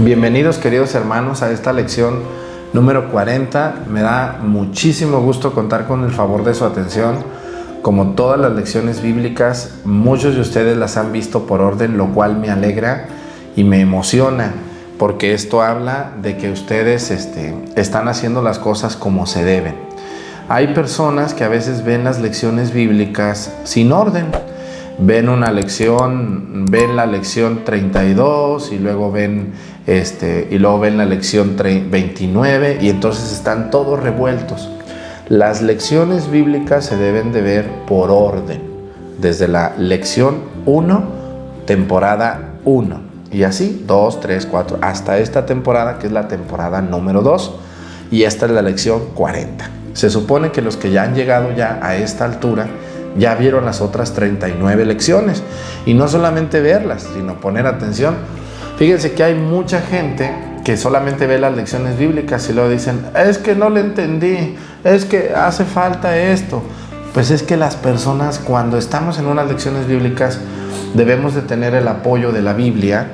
Bienvenidos, queridos hermanos, a esta lección número 40. Me da muchísimo gusto contar con el favor de su atención. Como todas las lecciones bíblicas, muchos de ustedes las han visto por orden, lo cual me alegra y me emociona, porque esto habla de que ustedes están haciendo las cosas como se deben. Hay personas que a veces ven las lecciones bíblicas sin orden. Ven la lección 32 y luego ven la lección 29 y entonces están todos revueltos. Las lecciones bíblicas se deben de ver por orden, desde la lección 1, temporada 1, y así 2, 3, 4, hasta esta temporada, que es la temporada número 2, y esta es la lección 40. Se supone que los que ya han llegado ya a esta altura ya vieron las otras 39 lecciones, y no solamente verlas, sino poner atención. Fíjense que hay mucha gente que solamente ve las lecciones bíblicas y luego dicen, es que no le entendí, es que hace falta esto. Pues es que las personas, cuando estamos en unas lecciones bíblicas, debemos de tener el apoyo de la Biblia,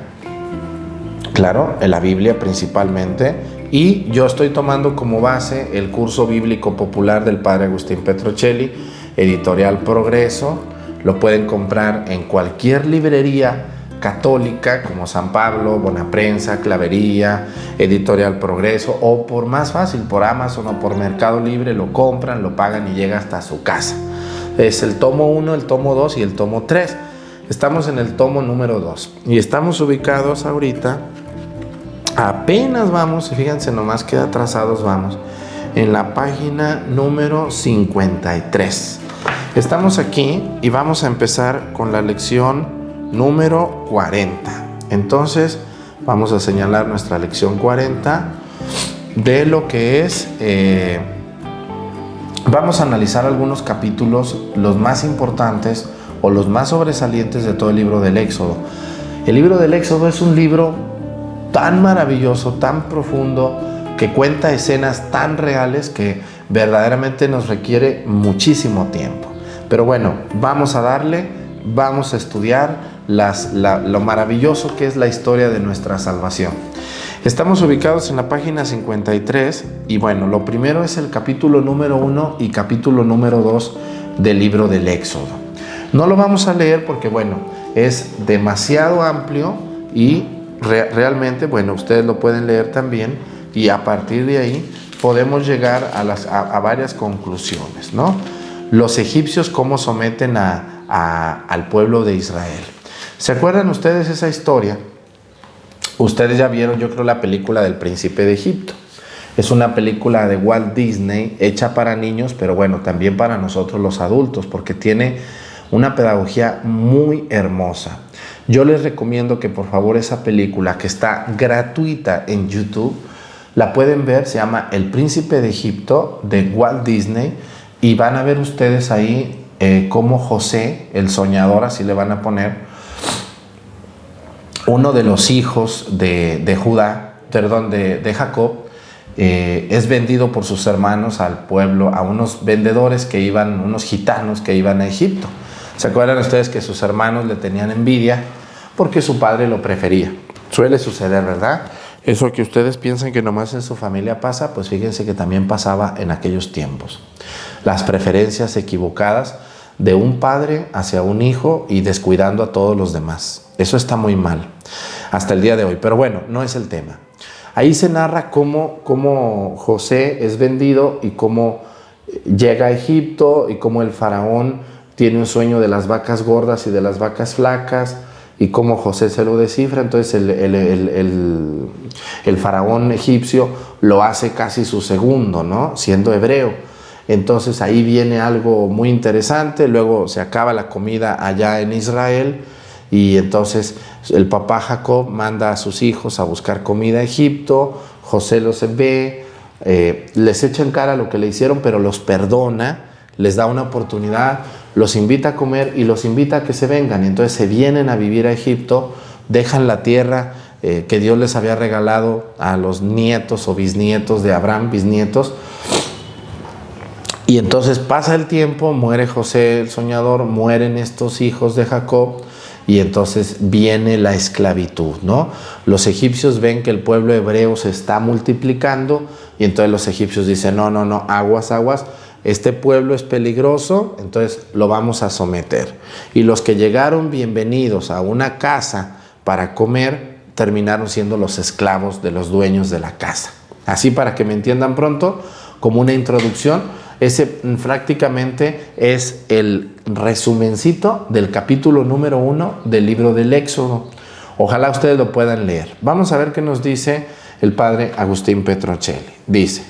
claro, en la Biblia principalmente, y yo estoy tomando como base el curso bíblico popular del Padre Agustín Petrocelli, Editorial Progreso. Lo pueden comprar en cualquier librería católica como San Pablo, Bonaprensa, Clavería, Editorial Progreso, o por más fácil, por Amazon o por Mercado Libre, lo compran, lo pagan y llega hasta su casa. Es el tomo 1, el tomo 2 y el tomo 3. Estamos en el tomo número 2 y estamos ubicados ahorita, apenas vamos, fíjense nomás qué atrasados vamos, en la página número 53. Estamos aquí y vamos a empezar con la lección número 40. Entonces vamos a señalar nuestra lección 40 de lo que es, vamos a analizar algunos capítulos, los más importantes o los más sobresalientes de todo el libro del Éxodo. El libro del Éxodo es un libro tan maravilloso, tan profundo, que cuenta escenas tan reales que verdaderamente nos requiere muchísimo tiempo. Pero bueno, vamos a darle, vamos a estudiar lo maravilloso que es la historia de nuestra salvación. Estamos ubicados en la página 53 y bueno, lo primero es el capítulo número 1 y capítulo número 2 del libro del Éxodo. No lo vamos a leer porque bueno, es demasiado amplio y realmente, bueno, ustedes lo pueden leer también y a partir de ahí podemos llegar a varias conclusiones, ¿no? Los egipcios cómo someten al pueblo de Israel. ¿Se acuerdan ustedes esa historia? Ustedes ya vieron, yo creo, la película del Príncipe de Egipto. Es una película de Walt Disney hecha para niños, pero bueno, también para nosotros los adultos, porque tiene una pedagogía muy hermosa. Yo les recomiendo que por favor esa película, que está gratuita en YouTube, la pueden ver. Se llama El Príncipe de Egipto de Walt Disney, y van a ver ustedes ahí cómo José, el soñador, así le van a poner, uno de los hijos de Jacob, es vendido por sus hermanos al pueblo, a unos vendedores que iban, unos gitanos que iban a Egipto. ¿Se acuerdan ustedes que sus hermanos le tenían envidia porque su padre lo prefería? Suele suceder, ¿verdad? Eso que ustedes piensan que nomás en su familia pasa, pues fíjense que también pasaba en aquellos tiempos. Las preferencias equivocadas de un padre hacia un hijo y descuidando a todos los demás. Eso está muy mal hasta el día de hoy, pero bueno, no es el tema. Ahí se narra cómo José es vendido y cómo llega a Egipto y cómo el faraón tiene un sueño de las vacas gordas y de las vacas flacas y cómo José se lo descifra. Entonces el faraón egipcio lo hace casi su segundo, ¿no? Siendo hebreo. Entonces ahí viene algo muy interesante. Luego se acaba la comida allá en Israel y entonces el papá Jacob manda a sus hijos a buscar comida a Egipto. José los ve, les echa en cara lo que le hicieron, pero los perdona, les da una oportunidad, los invita a comer y los invita a que se vengan. Entonces se vienen a vivir a Egipto, dejan la tierra que Dios les había regalado a los nietos o bisnietos de Abraham, bisnietos. Y entonces pasa el tiempo, muere José el soñador, mueren estos hijos de Jacob y entonces viene la esclavitud, ¿no? Los egipcios ven que el pueblo hebreo se está multiplicando y entonces los egipcios dicen, no, aguas, este pueblo es peligroso, entonces lo vamos a someter. Y los que llegaron bienvenidos a una casa para comer, terminaron siendo los esclavos de los dueños de la casa. Así para que me entiendan pronto, como una introducción, ese prácticamente es el resumencito del capítulo número 1 del libro del Éxodo. Ojalá ustedes lo puedan leer. Vamos a ver qué nos dice el padre Agustín Petrocelli. Dice,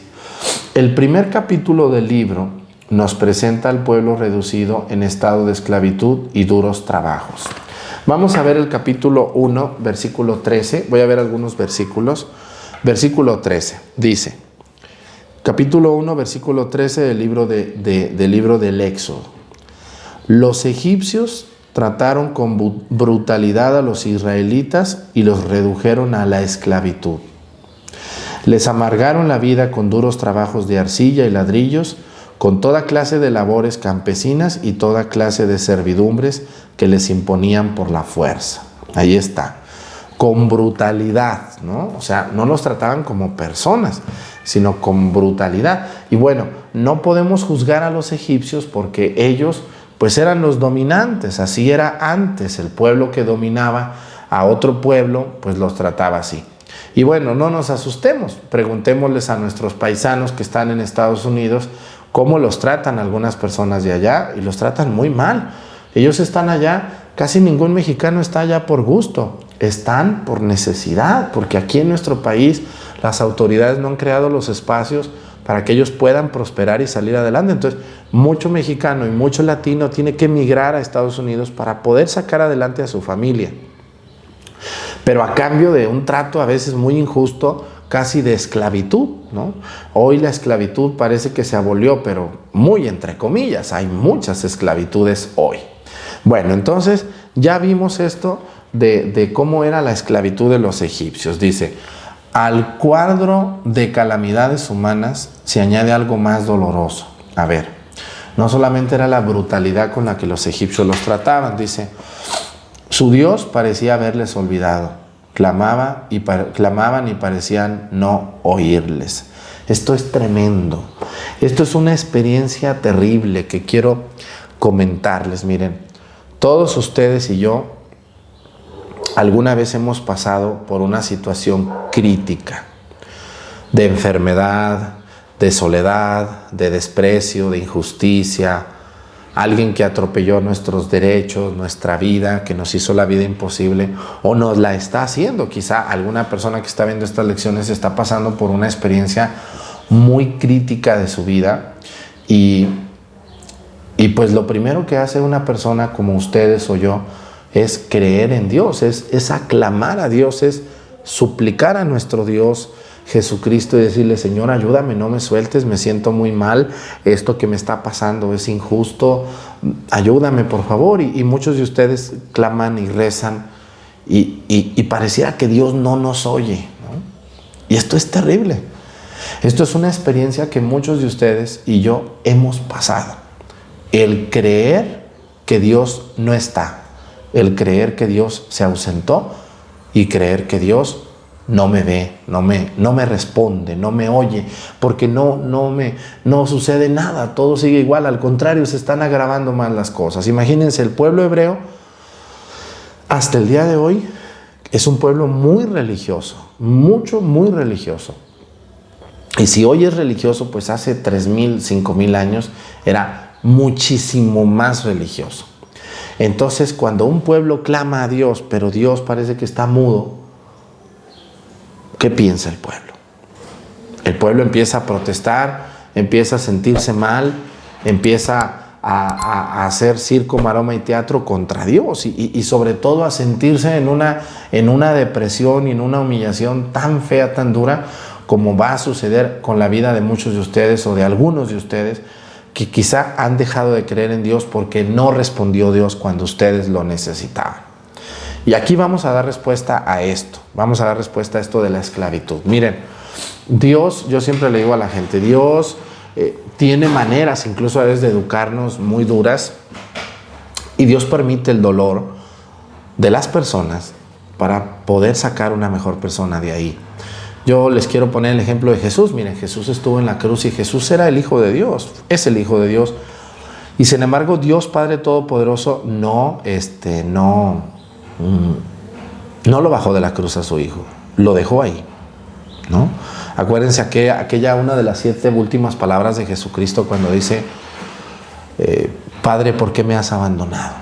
el primer capítulo del libro nos presenta al pueblo reducido en estado de esclavitud y duros trabajos. Vamos a ver el capítulo 1, versículo 13. Voy a ver algunos versículos. Versículo 13 dice, capítulo 1, versículo 13 del libro del Éxodo. Los egipcios trataron con brutalidad a los israelitas y los redujeron a la esclavitud. Les amargaron la vida con duros trabajos de arcilla y ladrillos, con toda clase de labores campesinas y toda clase de servidumbres que les imponían por la fuerza. Ahí está. Con brutalidad, ¿no? O sea, no los trataban como personas, sino con brutalidad. Y bueno, no podemos juzgar a los egipcios porque ellos pues eran los dominantes, así era antes. El pueblo que dominaba a otro pueblo pues los trataba así. Y bueno, no nos asustemos, preguntémosles a nuestros paisanos que están en Estados Unidos cómo los tratan algunas personas de allá y los tratan muy mal. Ellos están allá, casi ningún mexicano está allá por gusto, están por necesidad, porque aquí en nuestro país las autoridades no han creado los espacios para que ellos puedan prosperar y salir adelante. Entonces, mucho mexicano y mucho latino tiene que emigrar a Estados Unidos para poder sacar adelante a su familia. Pero a cambio de un trato a veces muy injusto, casi de esclavitud, ¿no? Hoy la esclavitud parece que se abolió, pero muy entre comillas, hay muchas esclavitudes hoy. Bueno, entonces ya vimos esto de cómo era la esclavitud de los egipcios. Dice, al cuadro de calamidades humanas se añade algo más doloroso. A ver, no solamente era la brutalidad con la que los egipcios los trataban, dice, su Dios parecía haberles olvidado, clamaban y parecían no oírles. Esto es tremendo, esto es una experiencia terrible que quiero comentarles. Miren, todos ustedes y yo alguna vez hemos pasado por una situación crítica, de enfermedad, de soledad, de desprecio, de injusticia, alguien que atropelló nuestros derechos, nuestra vida, que nos hizo la vida imposible o nos la está haciendo. Quizá alguna persona que está viendo estas lecciones está pasando por una experiencia muy crítica de su vida y pues lo primero que hace una persona como ustedes o yo es creer en Dios, es aclamar a Dios, es suplicar a nuestro Dios Jesucristo y decirle, Señor, ayúdame, no me sueltes, me siento muy mal, esto que me está pasando es injusto, ayúdame por favor. Y muchos de ustedes claman y rezan y pareciera que Dios no nos oye, ¿no? Y esto es terrible. Esto es una experiencia que muchos de ustedes y yo hemos pasado. El creer que Dios no está, el creer que Dios se ausentó y creer que Dios no me ve, no me responde, no me oye, porque no sucede nada, todo sigue igual, al contrario, se están agravando más las cosas. Imagínense, el pueblo hebreo, hasta el día de hoy, es un pueblo muy religioso, muy religioso. Y si hoy es religioso, pues hace 3,000, 5,000 años era muchísimo más religioso. Entonces, cuando un pueblo clama a Dios, pero Dios parece que está mudo, ¿qué piensa el pueblo? El pueblo empieza a protestar, empieza a sentirse mal, empieza a hacer circo, maroma y teatro contra Dios y sobre todo a sentirse en una depresión y en una humillación tan fea, tan dura, como va a suceder con la vida de muchos de ustedes o de algunos de ustedes que quizá han dejado de creer en Dios porque no respondió Dios cuando ustedes lo necesitaban. Y aquí vamos a dar respuesta a esto. Vamos a dar respuesta a esto de la esclavitud. Miren, Dios, yo siempre le digo a la gente, Dios tiene maneras incluso a veces de educarnos muy duras y Dios permite el dolor de las personas para poder sacar una mejor persona de ahí. Yo les quiero poner el ejemplo de Jesús. Miren, Jesús estuvo en la cruz y Jesús era el Hijo de Dios, es el Hijo de Dios. Y sin embargo, Dios Padre Todopoderoso no lo bajó de la cruz a su Hijo, lo dejó ahí, ¿no? Acuérdense aquella una de las 7 últimas palabras de Jesucristo cuando dice, Padre, ¿por qué me has abandonado?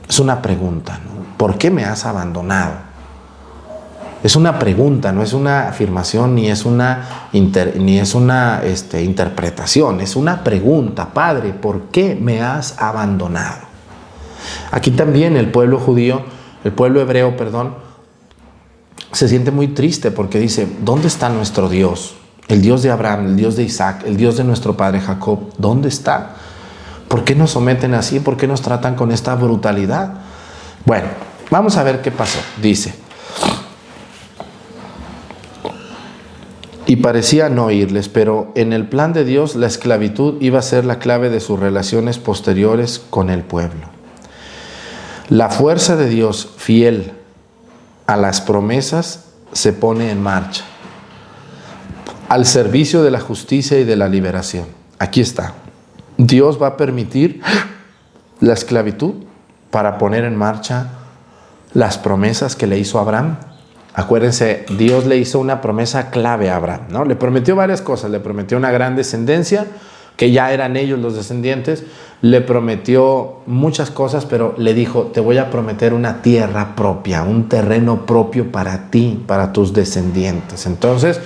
Es una pregunta, ¿no? ¿Por qué me has abandonado? Es una pregunta, no es una afirmación ni es una interpretación, es una pregunta. Padre, ¿por qué me has abandonado? Aquí también el pueblo hebreo, se siente muy triste porque dice, ¿dónde está nuestro Dios? El Dios de Abraham, el Dios de Isaac, el Dios de nuestro padre Jacob, ¿dónde está? ¿Por qué nos someten así? ¿Por qué nos tratan con esta brutalidad? Bueno, vamos a ver qué pasó. Dice, y parecía no oírles, pero en el plan de Dios la esclavitud iba a ser la clave de sus relaciones posteriores con el pueblo. La fuerza de Dios fiel a las promesas se pone en marcha al servicio de la justicia y de la liberación. Aquí está. Dios va a permitir la esclavitud para poner en marcha las promesas que le hizo a Abraham. Acuérdense, Dios le hizo una promesa clave a Abraham, ¿no? Le prometió varias cosas. Le prometió una gran descendencia, que ya eran ellos los descendientes. Le prometió muchas cosas, pero le dijo, te voy a prometer una tierra propia, un terreno propio para ti, para tus descendientes. Entonces,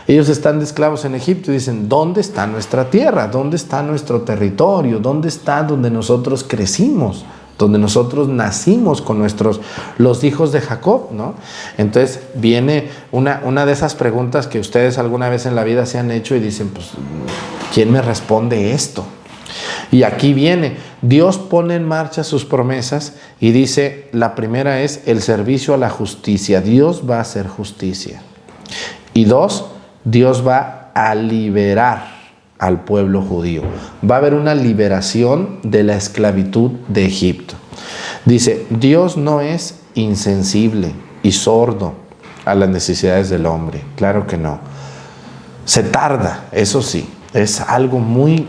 ellos están de esclavos en Egipto y dicen, ¿dónde está nuestra tierra? ¿Dónde está nuestro territorio? ¿Dónde está donde nosotros crecimos? Donde nosotros nacimos con los hijos de Jacob, ¿no? Entonces viene una de esas preguntas que ustedes alguna vez en la vida se han hecho y dicen, pues, ¿quién me responde esto? Y aquí viene, Dios pone en marcha sus promesas y dice, la primera es el servicio a la justicia. Dios va a hacer justicia. Y 2, Dios va a liberar al pueblo judío. Va a haber una liberación de la esclavitud de Egipto. Dice, Dios no es insensible y sordo a las necesidades del hombre. Claro que no. Se tarda, eso sí. Es algo muy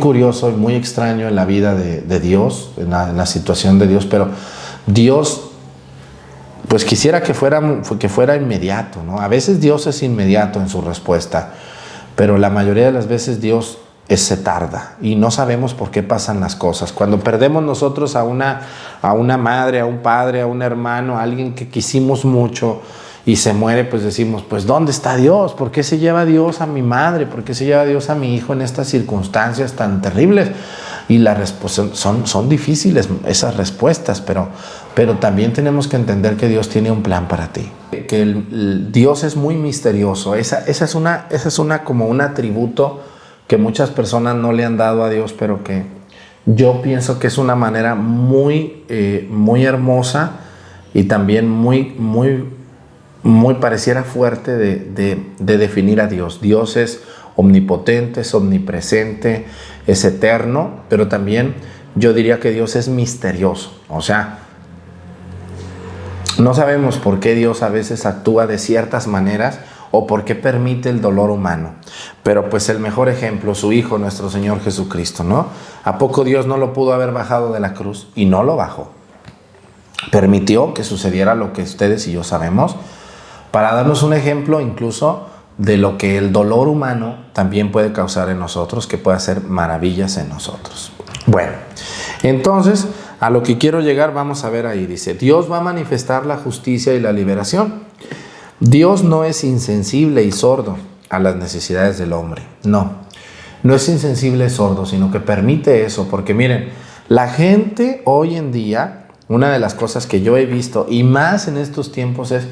curioso y muy extraño en la vida de Dios, en la situación de Dios, pero Dios, pues quisiera que fuera inmediato, ¿no? A veces Dios es inmediato en su respuesta, pero la mayoría de las veces Dios se tarda y no sabemos por qué pasan las cosas. Cuando perdemos nosotros a una madre, a un padre, a un hermano, a alguien que quisimos mucho y se muere, pues decimos, pues ¿dónde está Dios? ¿Por qué se lleva Dios a mi madre? ¿Por qué se lleva Dios a mi hijo en estas circunstancias tan terribles? Y las respuestas son difíciles esas respuestas, pero también tenemos que entender que Dios tiene un plan para ti. Que Dios es muy misterioso. Esa es como un atributo que muchas personas no le han dado a Dios, pero que yo pienso que es una manera muy hermosa y también muy pareciera fuerte de definir a Dios. Dios es omnipotente, es omnipresente, es eterno, pero también yo diría que Dios es misterioso. O sea, No sabemos por qué Dios a veces actúa de ciertas maneras o por qué permite el dolor humano. Pero pues el mejor ejemplo, su Hijo, nuestro Señor Jesucristo, ¿no? ¿A poco Dios no lo pudo haber bajado de la cruz? Y no lo bajó. Permitió que sucediera lo que ustedes y yo sabemos, para darnos un ejemplo incluso de lo que el dolor humano también puede causar en nosotros, que puede hacer maravillas en nosotros. Bueno, entonces a lo que quiero llegar, vamos a ver ahí, dice, Dios va a manifestar la justicia y la liberación. Dios no es insensible y sordo a las necesidades del hombre. No es insensible y sordo, sino que permite eso. Porque miren, la gente hoy en día, una de las cosas que yo he visto, y más en estos tiempos, es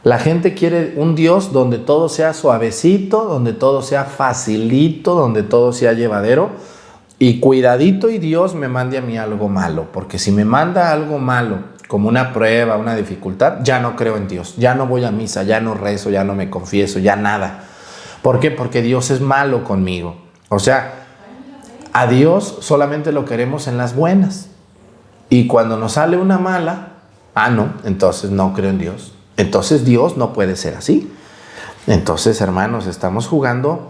la gente quiere un Dios donde todo sea suavecito, donde todo sea facilito, donde todo sea llevadero. Y cuidadito y Dios me mande a mí algo malo, porque si me manda algo malo, como una prueba, una dificultad, ya no creo en Dios, ya no voy a misa, ya no rezo, ya no me confieso, ya nada. ¿Por qué? Porque Dios es malo conmigo. O sea, a Dios solamente lo queremos en las buenas. Y cuando nos sale una mala, no, entonces no creo en Dios. Entonces Dios no puede ser así. Entonces, hermanos, estamos jugando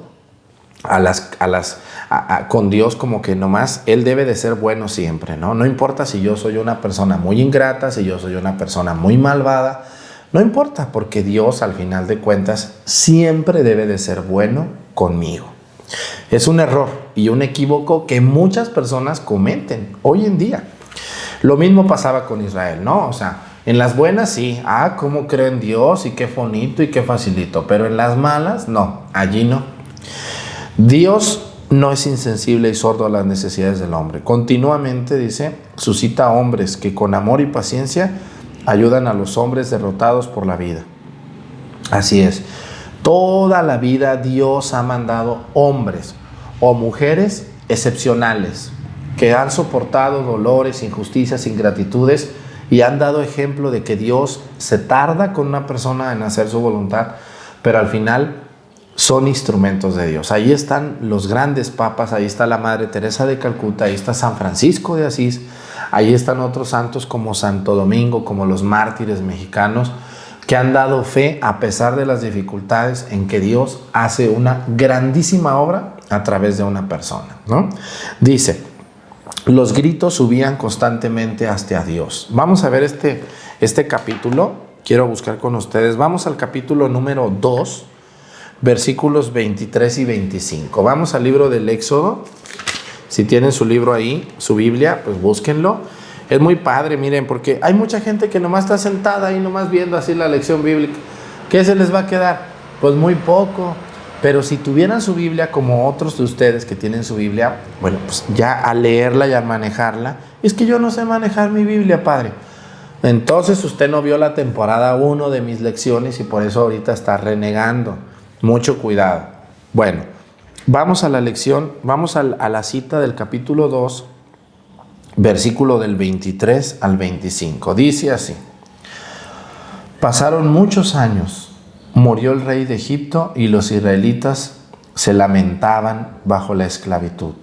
con Dios como que nomás Él debe de ser bueno siempre, ¿no? No importa si yo soy una persona muy ingrata, si yo soy una persona muy malvada, no importa, porque Dios al final de cuentas siempre debe de ser bueno conmigo. Es un error y un equívoco que muchas personas cometen hoy en día. Lo mismo pasaba con Israel, ¿no? O sea, en las buenas sí, cómo creo en Dios y qué bonito y qué facilito, pero en las malas no, allí no. Dios no es insensible y sordo a las necesidades del hombre. Continuamente, dice, suscita hombres que con amor y paciencia ayudan a los hombres derrotados por la vida. Así es. Toda la vida Dios ha mandado hombres o mujeres excepcionales que han soportado dolores, injusticias, ingratitudes y han dado ejemplo de que Dios se tarda con una persona en hacer su voluntad, pero al final son instrumentos de Dios. Ahí están los grandes papas, ahí está la Madre Teresa de Calcuta, ahí está San Francisco de Asís, ahí están otros santos como Santo Domingo, como los mártires mexicanos, que han dado fe a pesar de las dificultades en que Dios hace una grandísima obra a través de una persona, ¿no? Dice, los gritos subían constantemente hacia Dios. Vamos a ver este capítulo, quiero buscar con ustedes, vamos al capítulo número 2, versículos 23 y 25. Vamos al libro del Éxodo. Si tienen su libro ahí, su Biblia, pues búsquenlo. Es muy padre, miren, porque hay mucha gente que nomás está sentada ahí, nomás viendo así la lección bíblica. ¿Qué se les va a quedar? Pues muy poco. Pero si tuvieran su Biblia como otros de ustedes que tienen su Biblia, bueno, pues ya a leerla y a manejarla. Es que yo no sé manejar mi Biblia, padre. Entonces usted no vio la temporada 1 de mis lecciones y por eso ahorita está renegando. Mucho cuidado. Bueno, vamos a la lección, vamos a la cita del capítulo 2, versículo del 23 al 25. Dice así: pasaron muchos años, murió el rey de Egipto y los israelitas se lamentaban bajo la esclavitud.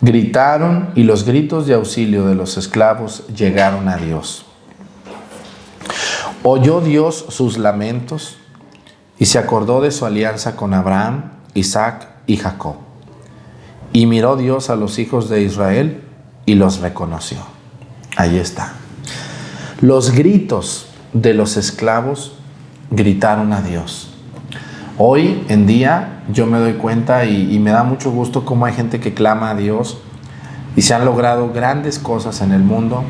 Gritaron y los gritos de auxilio de los esclavos llegaron a Dios. Oyó Dios sus lamentos y se acordó de su alianza con Abraham, Isaac y Jacob. Y miró Dios a los hijos de Israel y los reconoció. Ahí está. Los gritos de los esclavos gritaron a Dios. Hoy en día yo me doy cuenta y me da mucho gusto cómo hay gente que clama a Dios y se han logrado grandes cosas en el mundo.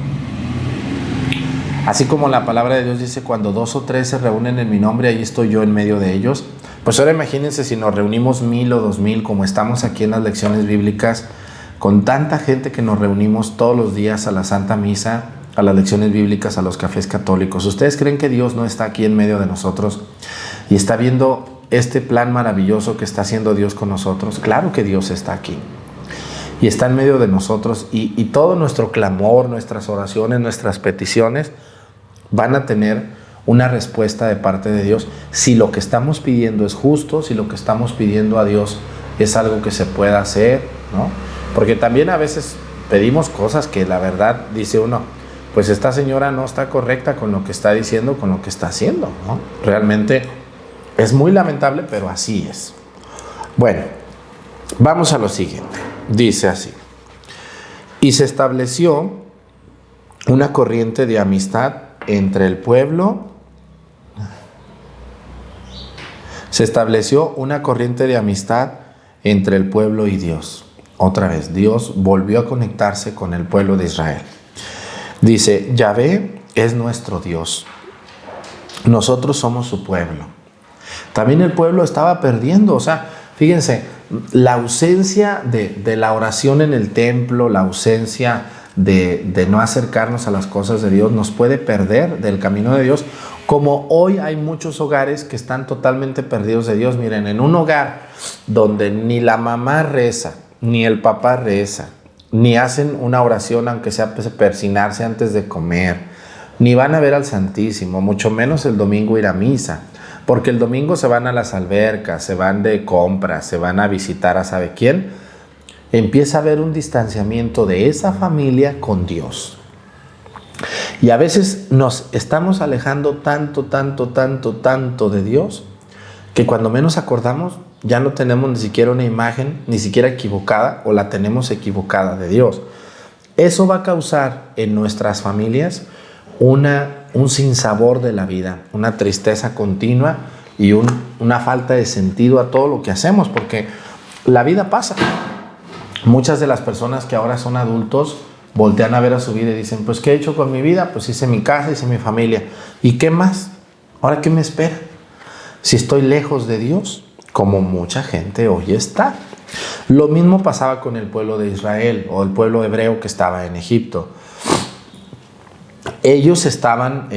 Así como la palabra de Dios dice, cuando 2 o 3 se reúnen en mi nombre, ahí estoy yo en medio de ellos. Pues ahora imagínense si nos reunimos 1000 o 2000, como estamos aquí en las lecciones bíblicas, con tanta gente que nos reunimos todos los días a la Santa Misa, a las lecciones bíblicas, a los cafés católicos. ¿Ustedes creen que Dios no está aquí en medio de nosotros y está viendo este plan maravilloso que está haciendo Dios con nosotros? Claro que Dios está aquí y está en medio de nosotros y todo nuestro clamor, nuestras oraciones, nuestras peticiones van a tener una respuesta de parte de Dios si lo que estamos pidiendo es justo, si lo que estamos pidiendo a Dios es algo que se pueda hacer, ¿no? Porque también a veces pedimos cosas que la verdad dice uno, pues esta señora no está correcta con lo que está diciendo, con lo que está haciendo, ¿no? Realmente es muy lamentable, pero así es. Bueno, vamos a lo siguiente. Dice así: y se estableció una corriente de amistad entre el pueblo. Se estableció una corriente de amistad entre el pueblo y Dios. Otra vez, Dios volvió a conectarse con el pueblo de Israel. Dice: Yahvé es nuestro Dios. Nosotros somos su pueblo. También el pueblo estaba perdiendo. O sea, fíjense, la ausencia de la oración en el templo, la ausencia de no acercarnos a las cosas de Dios, nos puede perder del camino de Dios. Como hoy hay muchos hogares que están totalmente perdidos de Dios. Miren, en un hogar donde ni la mamá reza, ni el papá reza, ni hacen una oración, aunque sea persinarse antes de comer, ni van a ver al Santísimo, mucho menos el domingo ir a misa, porque el domingo se van a las albercas, se van de compras, se van a visitar a sabe quién, empieza a haber un distanciamiento de esa familia con Dios. Y a veces nos estamos alejando tanto de Dios, que cuando menos acordamos ya no tenemos ni siquiera una imagen, ni siquiera equivocada, o la tenemos equivocada de Dios. Eso va a causar en nuestras familias un sinsabor de la vida, una tristeza continua y una falta de sentido a todo lo que hacemos, porque la vida pasa. Muchas de las personas que ahora son adultos voltean a ver a su vida y dicen: pues ¿qué he hecho con mi vida? Pues hice mi casa, hice mi familia. ¿Y qué más? ¿Ahora qué me espera? Si estoy lejos de Dios, como mucha gente hoy está. Lo mismo pasaba con el pueblo de Israel o el pueblo hebreo que estaba en Egipto. Ellos estaban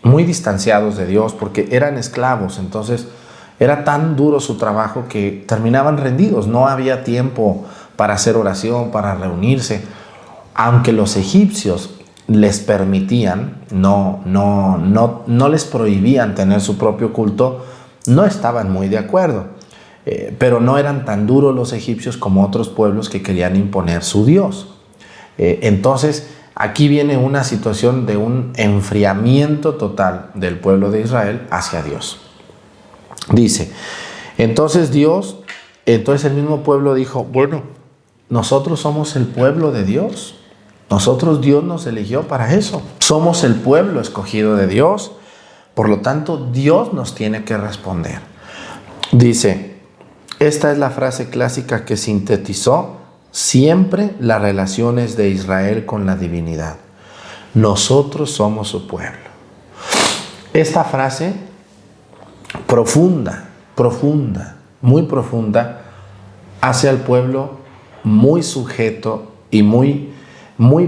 muy distanciados de Dios porque eran esclavos. Entonces era tan duro su trabajo que terminaban rendidos. No había tiempo para hacer oración, para reunirse. Aunque los egipcios les permitían, no les prohibían tener su propio culto, no estaban muy de acuerdo. Pero no eran tan duros los egipcios como otros pueblos que querían imponer su Dios. Entonces, aquí viene una situación de un enfriamiento total del pueblo de Israel hacia Dios. Dice, entonces el mismo pueblo dijo: bueno, nosotros somos el pueblo de Dios. Nosotros, Dios nos eligió para eso. Somos el pueblo escogido de Dios. Por lo tanto, Dios nos tiene que responder. Dice, esta es la frase clásica que sintetizó siempre las relaciones de Israel con la divinidad. Nosotros somos su pueblo. Esta frase profunda, muy profunda, hace al pueblo muy sujeto y muy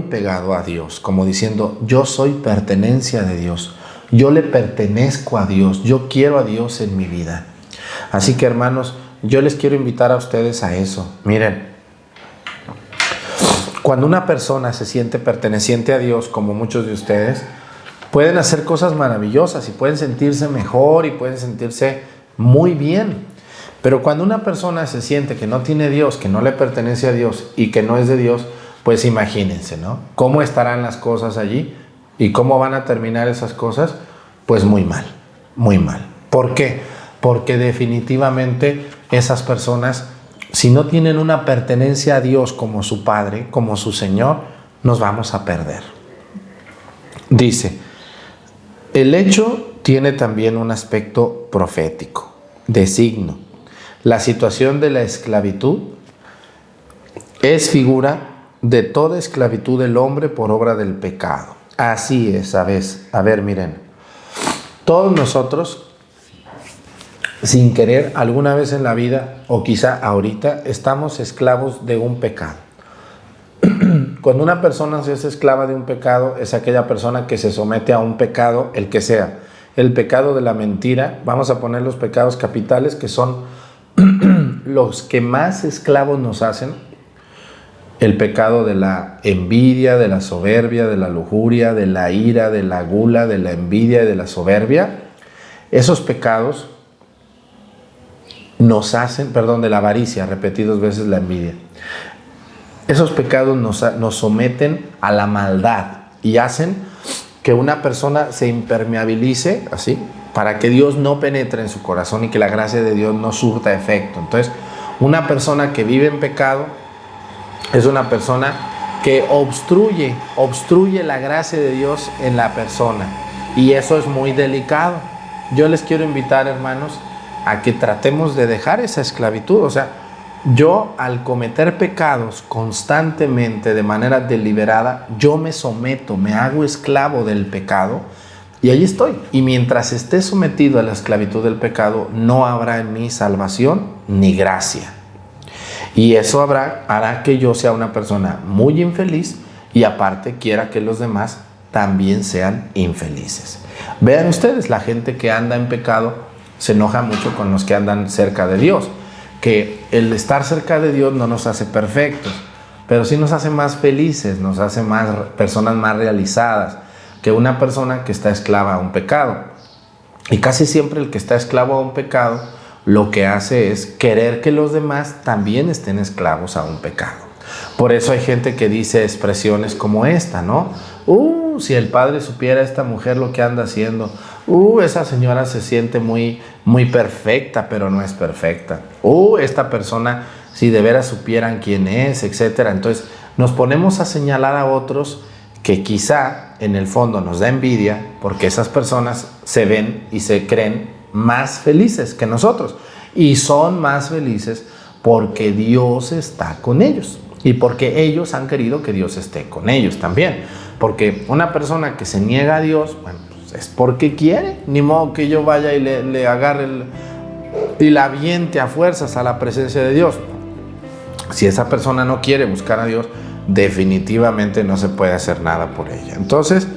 pegado a Dios, como diciendo: yo soy pertenencia de Dios, yo le pertenezco a Dios, yo quiero a Dios en mi vida. Así que, hermanos, yo les quiero invitar a ustedes a eso. Miren, cuando una persona se siente perteneciente a Dios, como muchos de ustedes, pueden hacer cosas maravillosas y pueden sentirse mejor y pueden sentirse muy bien. Pero cuando una persona se siente que no tiene Dios, que no le pertenece a Dios y que no es de Dios, pues imagínense, ¿no? ¿Cómo estarán las cosas allí? ¿Y cómo van a terminar esas cosas? Pues muy mal, muy mal. ¿Por qué? Porque definitivamente esas personas, si no tienen una pertenencia a Dios como su Padre, como su Señor, nos vamos a perder. Dice, el hecho tiene también un aspecto profético, de signo. La situación de la esclavitud es figura de toda esclavitud del hombre por obra del pecado. Así es, ¿sabes? A ver, miren, todos nosotros, sin querer, alguna vez en la vida, o quizá ahorita, estamos esclavos de un pecado. Cuando una persona se es esclava de un pecado, es aquella persona que se somete a un pecado, el que sea. El pecado de la mentira, vamos a poner los pecados capitales, que son los que más esclavos nos hacen. El pecado de la envidia, de la soberbia, de la lujuria, de la ira, de la gula, de la envidia y de la soberbia. Esos pecados nos hacen, de la avaricia, repetí 2 veces la envidia. Esos pecados nos someten a la maldad, y hacen que una persona se impermeabilice así, para que Dios no penetre en su corazón y que la gracia de Dios no surta efecto. Entonces, una persona que vive en pecado es una persona que obstruye la gracia de Dios en la persona, y eso es muy delicado. Yo les quiero invitar, hermanos, a que tratemos de dejar esa esclavitud. O sea, yo al cometer pecados constantemente, de manera deliberada, yo me someto, me hago esclavo del pecado, y ahí estoy. Y mientras esté sometido a la esclavitud del pecado, no habrá en mí salvación ni gracia. Y eso hará que yo sea una persona muy infeliz, y aparte quiera que los demás también sean infelices. Vean ustedes, la gente que anda en pecado se enoja mucho con los que andan cerca de Dios. Que el estar cerca de Dios no nos hace perfectos, pero sí nos hace más felices, nos hace personas más realizadas que una persona que está esclava a un pecado. Y casi siempre el que está esclavo a un pecado lo que hace es querer que los demás también estén esclavos a un pecado. Por eso hay gente que dice expresiones como esta, ¿no? Si el padre supiera esta mujer lo que anda haciendo. Esa señora se siente muy, muy perfecta, pero no es perfecta. Esta persona, si de veras supieran quién es, etc. Entonces nos ponemos a señalar a otros que quizá en el fondo nos da envidia, porque esas personas se ven y se creen más felices que nosotros, y son más felices porque Dios está con ellos y porque ellos han querido que Dios esté con ellos también. Porque una persona que se niega a Dios, bueno, pues es porque quiere. Ni modo que yo vaya y le agarre y la aviente a fuerzas a la presencia de Dios. Si esa persona no quiere buscar a Dios, definitivamente no se puede hacer nada por ella. Entonces,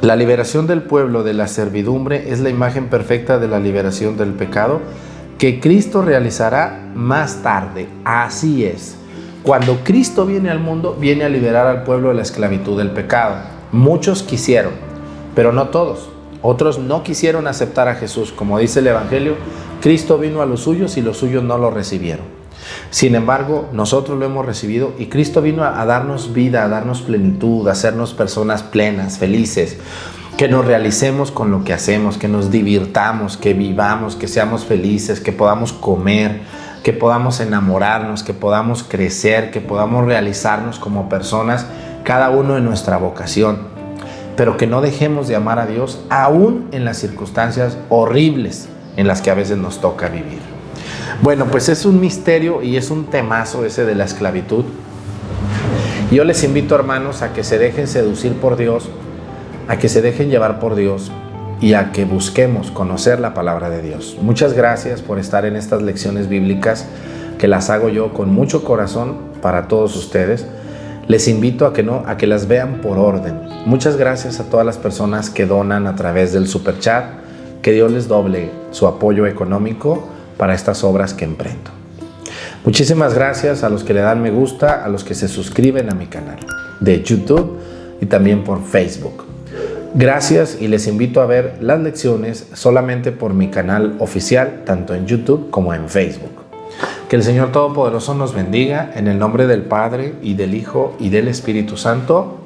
la liberación del pueblo de la servidumbre es la imagen perfecta de la liberación del pecado que Cristo realizará más tarde. Así es. Cuando Cristo viene al mundo, viene a liberar al pueblo de la esclavitud del pecado. Muchos quisieron, pero no todos. Otros no quisieron aceptar a Jesús. Como dice el Evangelio, Cristo vino a los suyos y los suyos no lo recibieron. Sin embargo, nosotros lo hemos recibido, y Cristo vino a darnos vida, a darnos plenitud, a hacernos personas plenas, felices, que nos realicemos con lo que hacemos, que nos divirtamos, que vivamos, que seamos felices, que podamos comer, que podamos enamorarnos, que podamos crecer, que podamos realizarnos como personas, cada uno en nuestra vocación, pero que no dejemos de amar a Dios aún en las circunstancias horribles en las que a veces nos toca vivir. Bueno, pues es un misterio y es un temazo ese de la esclavitud. Yo les invito, hermanos, a que se dejen seducir por Dios, a que se dejen llevar por Dios y a que busquemos conocer la palabra de Dios. Muchas gracias por estar en estas lecciones bíblicas, que las hago yo con mucho corazón para todos ustedes. Les invito a que las vean por orden. Muchas gracias a todas las personas que donan a través del Superchat. Que Dios les doble su apoyo económico para estas obras que emprendo. Muchísimas gracias a los que le dan me gusta, a los que se suscriben a mi canal de YouTube y también por Facebook. Gracias, y les invito a ver las lecciones solamente por mi canal oficial, tanto en YouTube como en Facebook. Que el Señor Todopoderoso nos bendiga, en el nombre del Padre, y del Hijo, y del Espíritu Santo.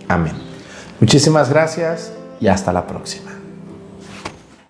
Amén. Muchísimas gracias y hasta la próxima.